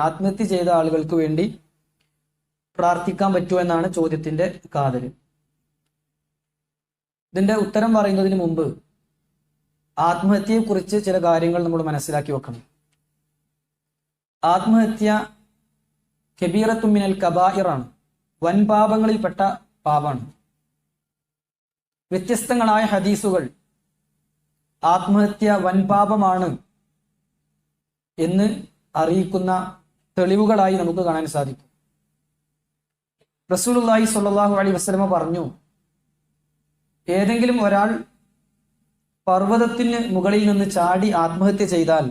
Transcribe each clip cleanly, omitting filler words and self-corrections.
ആത്മഹത്യ ചെയ്ത ആളുകൾക്ക് വേണ്ടി പ്രാർത്ഥിക്കാൻ പറ്റുമോ എന്നാണ് ചോദ്യത്തിന്റെ കാതൽ. ഇതിന്റെ ഉത്തരം പറയുന്നതിന് മുമ്പ് ആത്മഹത്യയെക്കുറിച്ച് ചില കാര്യങ്ങൾ നമ്മൾ മനസ്സിലാക്കി വെക്കണം. ആത്മഹത്യ കബീറത്തുൻ മിനൽ കബായിറാണ്, വൻപാപങ്ങളിൽപ്പെട്ട പാപമാണ്. വ്യത്യസ്തങ്ങളായ ഹദീസുകൾ ആത്മഹത്യ വൻപാപമാണ് എന്ന് അറിയിക്കുന്ന തെളിവുകളായി നമുക്ക് കാണാൻ സാധിക്കും. റസൂലുള്ളാഹി സ്വല്ലല്ലാഹു അലൈഹി വസല്ലമ പറഞ്ഞു, ഏതെങ്കിലും ഒരാൾ പർവ്വതത്തിന് മുകളിൽ നിന്ന് ചാടി ആത്മഹത്യ ചെയ്താൽ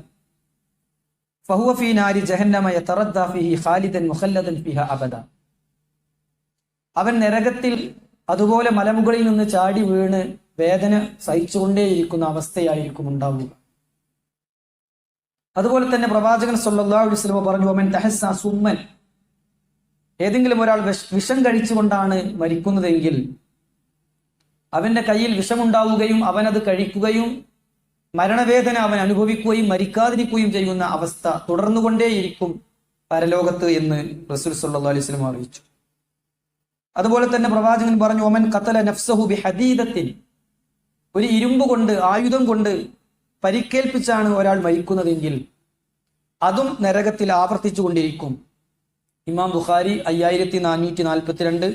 ഫഹുവ ഫീ നാരി ജഹന്നമ യതറദ്ദാ ഫീഹി ഖാലിദൻ മുഖല്ലദൻ ഫീഹാ അബദ, അവൻ നരകത്തിൽ അതുപോലെ മലമുകളിൽ നിന്ന് ചാടി വീണ് വേദന സഹിച്ചുകൊണ്ടേയിരിക്കുന്ന അവസ്ഥയായിരിക്കും ഉണ്ടാവുക. അതുപോലെ തന്നെ പ്രവാചകൻ സല്ലല്ലാഹു അലൈഹി വസല്ലം പറഞ്ഞു, വമൻ തഹസ്സ സുമ്മൻ, ഏതെങ്കിലും ഒരാൾ വിഷം കഴിച്ചുകൊണ്ടാണ് മരിക്കുന്നതെങ്കിൽ അവന്റെ കയ്യിൽ വിഷമുണ്ടാവുകയും അവനത് കഴിക്കുകയും മരണവേദന അവൻ അനുഭവിക്കുകയും മരിക്കാതിരിക്കുകയും ചെയ്യുന്ന അവസ്ഥ തുടർന്നുകൊണ്ടേയിരിക്കും പരലോകത്ത് എന്ന് റസൂൽ സല്ലല്ലാഹു അലൈഹി വസല്ലം അറിയിച്ചു. അതുപോലെ തന്നെ പ്രവാചകൻ പറഞ്ഞു, ഒമൻ ഖതല നഫ്സഹു ബിഹദീദത്തിൻ, ഒരു ഇരുമ്പ് കൊണ്ട്, ആയുധം കൊണ്ട് പരിക്കേൽപ്പിച്ചാണ് ഒരാൾ മരിക്കുന്നതെങ്കിൽ അതും നരകത്തിൽ ആവർത്തിച്ചു കൊണ്ടിരിക്കും. ഇമാം ബുഖാരി 5442,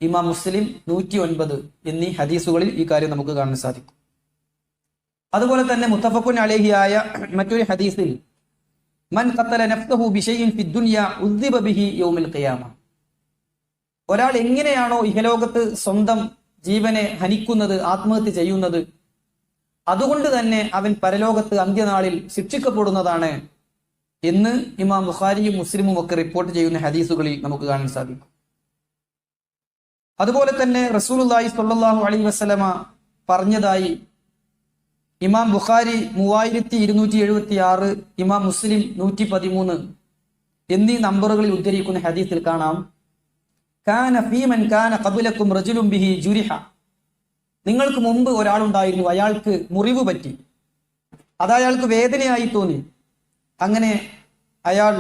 ഇമാം മുസ്ലിം 109 എന്നീ ഹദീസുകളിൽ ഈ കാര്യം നമുക്ക് കാണാൻ സാധിക്കും. അതുപോലെ തന്നെ മുത്തഫഖുൻ അലൈഹിയായ മറ്റൊരു ഹദീസിൽ, മൻ ഖതല നഫ്സഹു ബിശൈഇൻ ഫിദ്ദുനിയ ഉദ്ദിബ ബിഹി യൗമൽ ഖിയാമ, ഒരാൾ എങ്ങനെയാണോ ഇഹലോകത്ത് സ്വന്തം ജീവനെ ഹനിക്കുന്നത്, ആത്മഹത്യ ചെയ്യുന്നത്, അതുകൊണ്ട് തന്നെ അവൻ പരലോകത്ത് അന്ത്യനാളിൽ ശിക്ഷിക്കപ്പെടുന്നതാണ് എന്ന് ഇമാം ബുഖാരിയും മുസ്ലിമും ഒക്കെ റിപ്പോർട്ട് ചെയ്യുന്ന ഹദീസുകളിൽ നമുക്ക് കാണാൻ സാധിക്കും. അതുപോലെ തന്നെ റസൂലുള്ളാഹി സ്വല്ലല്ലാഹു അലൈഹി വസല്ലമ പറഞ്ഞതായി ഇമാം ബുഖാരി 3276, ഇമാം മുസ്ലിം 113 എന്നീ നമ്പറുകളിൽ ഉദ്ധരിക്കുന്ന ഹദീസിൽ കാണാം, കാന ഫീമൻ കാന ഖബലകും റജുലുൻ ബിഹി ജുരിഹ, നിങ്ങൾക്ക് മുമ്പ് ഒരാളുണ്ടായിരുന്നു, അയാൾക്ക് മുറിവ് പറ്റി, അത് അയാൾക്ക് വേദനയായി തോന്നി, അങ്ങനെ അയാൾ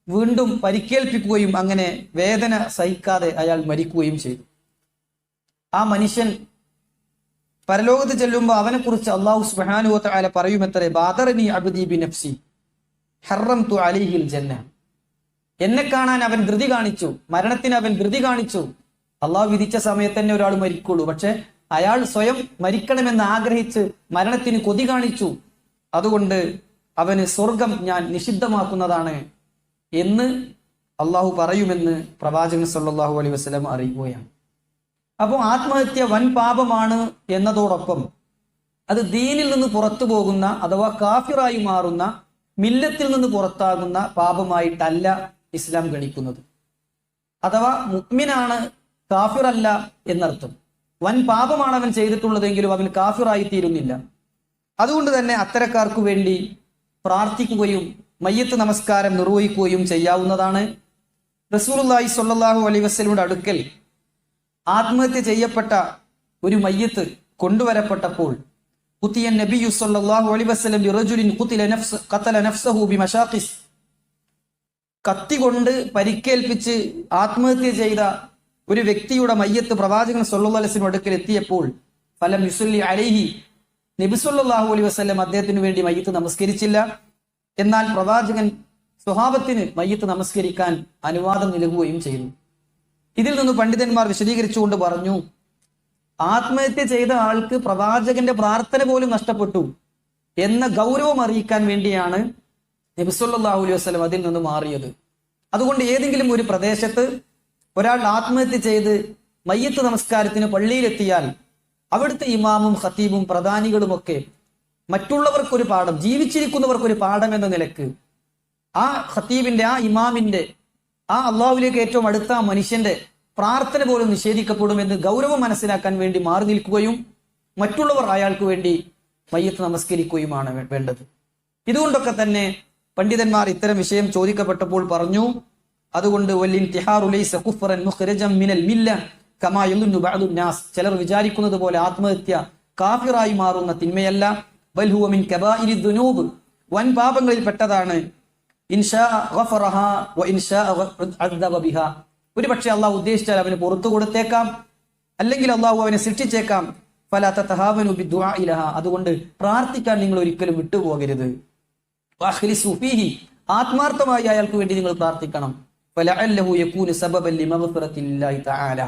വീണ്ടും പരിക്കേൽപ്പിക്കുകയും അങ്ങനെ വേദന സഹിക്കാതെ അയാൾ മരിക്കുകയും ചെയ്തു. ആ മനുഷ്യൻ പരലോകത്ത് ചെല്ലുമ്പോൾ അവനെക്കുറിച്ച് അല്ലാഹു സുബ്ഹാനഹു വ തആല പറയുമത്രേ, ബാദറനി അബ്ദി ബിനഫ്സി ഹറംതു അലൈഹിൽ ജന്ന, എന്നെ കാണാൻ അവൻ ധൃതി കാണിച്ചു, മരണത്തിന് അവൻ ധൃതി കാണിച്ചു. അള്ളാഹു വിധിച്ച സമയത്ത് തന്നെ ഒരാൾ മരിക്കുള്ളൂ, പക്ഷെ അയാൾ സ്വയം മരിക്കണമെന്ന് ആഗ്രഹിച്ച് മരണത്തിന് കൊതി കാണിച്ചു, അതുകൊണ്ട് അവന് സ്വർഗം ഞാൻ നിഷിദ്ധമാക്കുന്നതാണ് എന്ന് അള്ളാഹു പറയുമെന്ന് പ്രവാചകൻ സല്ലല്ലാഹു അലൈഹി വസല്ലം അറിയുകയാണ്. അപ്പോൾ ആത്മഹത്യ വൻ പാപമാണ് എന്നതോടൊപ്പം അത് ദീനിൽ നിന്ന് പുറത്തു പോകുന്ന അഥവാ കാഫിറായി മാറുന്ന, മില്ലത്തിൽ നിന്ന് പുറത്താകുന്ന പാപമായിട്ടല്ല ഇസ്ലാം ഗണിക്കുന്നത്. അഥവാ മുഅ്മിനാണ്, കാഫിറല്ല എന്നർത്ഥം. വൻ പാപമാണ് അവൻ ചെയ്തിട്ടുള്ളതെങ്കിലും അവൻ കാഫിറായി തീരുന്നില്ല. അതുകൊണ്ട് തന്നെ അത്തരക്കാർക്ക് വേണ്ടി പ്രാർത്ഥിക്കുകയും മയ്യത്ത് നമസ്കാരം നിർവഹിക്കുകയും ചെയ്യാവുന്നതാണ്. റസൂലുള്ളാഹി സ്വല്ലല്ലാഹു അലൈഹി വസല്ലമയുടെ അടുക്കൽ ആത്മഹത്യ ചെയ്യപ്പെട്ട ഒരു മയ്യത്ത് കൊണ്ടുവരപ്പെട്ടപ്പോൾ, ഖുതിയ നബിയു സ്വല്ലല്ലാഹു അലൈഹി വസല്ലം ബിറജുലിൻ ഖതല നഫ്സഹു ബിമശാഖിസ്, കത്തി കൊണ്ട് പരിക്കേൽപ്പിച്ച് ആത്മഹത്യ ചെയ്ത ഒരു വ്യക്തിയുടെ മയ്യത്ത് പ്രവാചകൻ സല്ലല്ലാഹു അലൈഹി വസല്ലം അടുക്കൽ എത്തിയപ്പോൾ, ഫലം യുസല്ലി അലൈഹി, നബി സല്ലല്ലാഹു അലൈഹി വസല്ലം അദ്ദേഹത്തിന് വേണ്ടി മയ്യത്ത് നമസ്കരിച്ചില്ല. എന്നാൽ പ്രവാചകൻ സ്വഹാബത്തിന് മയ്യത്ത് നമസ്കരിക്കാൻ അനുവാദം നൽകുകയും ചെയ്തു. ഇതിൽ നിന്ന് പണ്ഡിതന്മാർ വിശദീകരിച്ചുകൊണ്ട് പറഞ്ഞു, ആത്മഹത്യ ചെയ്ത ആൾക്ക് പ്രവാചകന്റെ പ്രാർത്ഥന പോലും നഷ്ടപ്പെട്ടു എന്ന ഗൗരവം അറിയിക്കാൻ വേണ്ടിയാണ് നബി സല്ലല്ലാഹു അലൈഹി വസല്ലം അതിൽ നിന്ന് മാറിയത്. അതുകൊണ്ട് ഏതെങ്കിലും ഒരു പ്രദേശത്ത് ഒരാൾ ആത്മഹത്യ ചെയ്ത് മയ്യത്ത് നമസ്കാരത്തിന് പള്ളിയിലെത്തിയാൽ അവിടുത്തെ ഇമാമും ഖത്തീബും പ്രധാനികളുമൊക്കെ മറ്റുള്ളവർക്കൊരു പാഠം, ജീവിച്ചിരിക്കുന്നവർക്കൊരു പാഠം എന്ന നിലക്ക് ആ ഖത്തീബിന്റെ, ആ ഇമാമിന്റെ, ആ അള്ളാഹുവിലേക്ക് ഏറ്റവും അടുത്ത ആ മനുഷ്യന്റെ പ്രാർത്ഥന പോലും നിഷേധിക്കപ്പെടുമെന്ന് ഗൗരവം മനസ്സിലാക്കാൻ വേണ്ടി മാറി നിൽക്കുകയും മറ്റുള്ളവർ അയാൾക്ക് വേണ്ടി മയ്യത്ത് നമസ്കരിക്കുകയുമാണ് വേണ്ടത്. ഇതുകൊണ്ടൊക്കെ തന്നെ പണ്ഡിതന്മാർ ഇത്തരം വിഷയം ചോദിക്കപ്പെട്ടപ്പോൾ പറഞ്ഞു, അതുകൊണ്ട് ചിലർ വിചാരിക്കുന്നത് പോലെ ആത്മഹത്യ കാഫിറായി മാറുന്ന തിന്മയല്ല, ബൽ ഹുവ മിൻ കബായിരി ദുനൂബ്, വൻ പാപങ്ങളിൽ പെട്ടതാണ് ഇൻഷാ ഗഫറഹാ വ ഇൻഷാ അദ്ദബ ബിഹാ. ഒരു പക്ഷേ അള്ളാഹു ഉദ്ദേശിച്ചാൽ അവന് പുറത്തു കൊടുത്തേക്കാം, അല്ലെങ്കിൽ അള്ളാഹു അവനെ ശിക്ഷിച്ചേക്കാം. ഫലാ തതഹാവനു ബിദ്ദുആഇ ലഹാ. അതുകൊണ്ട് പ്രാർത്ഥിക്കാൻ നിങ്ങൾ ഒരിക്കലും വിട്ടുപോകരുത്. വഅഖ്ലിസു ഫീഹി. ആത്മാർത്ഥമായി അയാൾക്ക് വേണ്ടി നിങ്ങൾ പ്രാർത്ഥിക്കണം. ഫലഅല്ലഹു യകൂനു സബബൻ ലിമഗ്ഫിറത്തില്ലാഹി തആല.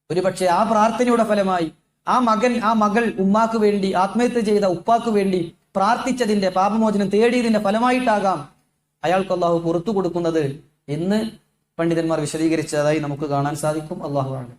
ഒരു പക്ഷേ ആ പ്രാർത്ഥനയുടെ ഫലമായി ആ മകൾ ഉമ്മാക്ക് വേണ്ടി, ആത്മഹത്യ ചെയ്ത ഉപ്പാക്ക് വേണ്ടി പ്രാർത്ഥിച്ചതിന്റെ, പാപമോചനം തേടിയതിന്റെ ഫലമായിട്ടാകാം അയാൾക്ക് അള്ളാഹു പുറത്തു കൊടുക്കുന്നത് എന്ന് പണ്ഡിതന്മാർ വിശദീകരിച്ചതായി നമുക്ക് കാണാൻ സാധിക്കും. അല്ലാഹു അഅലം.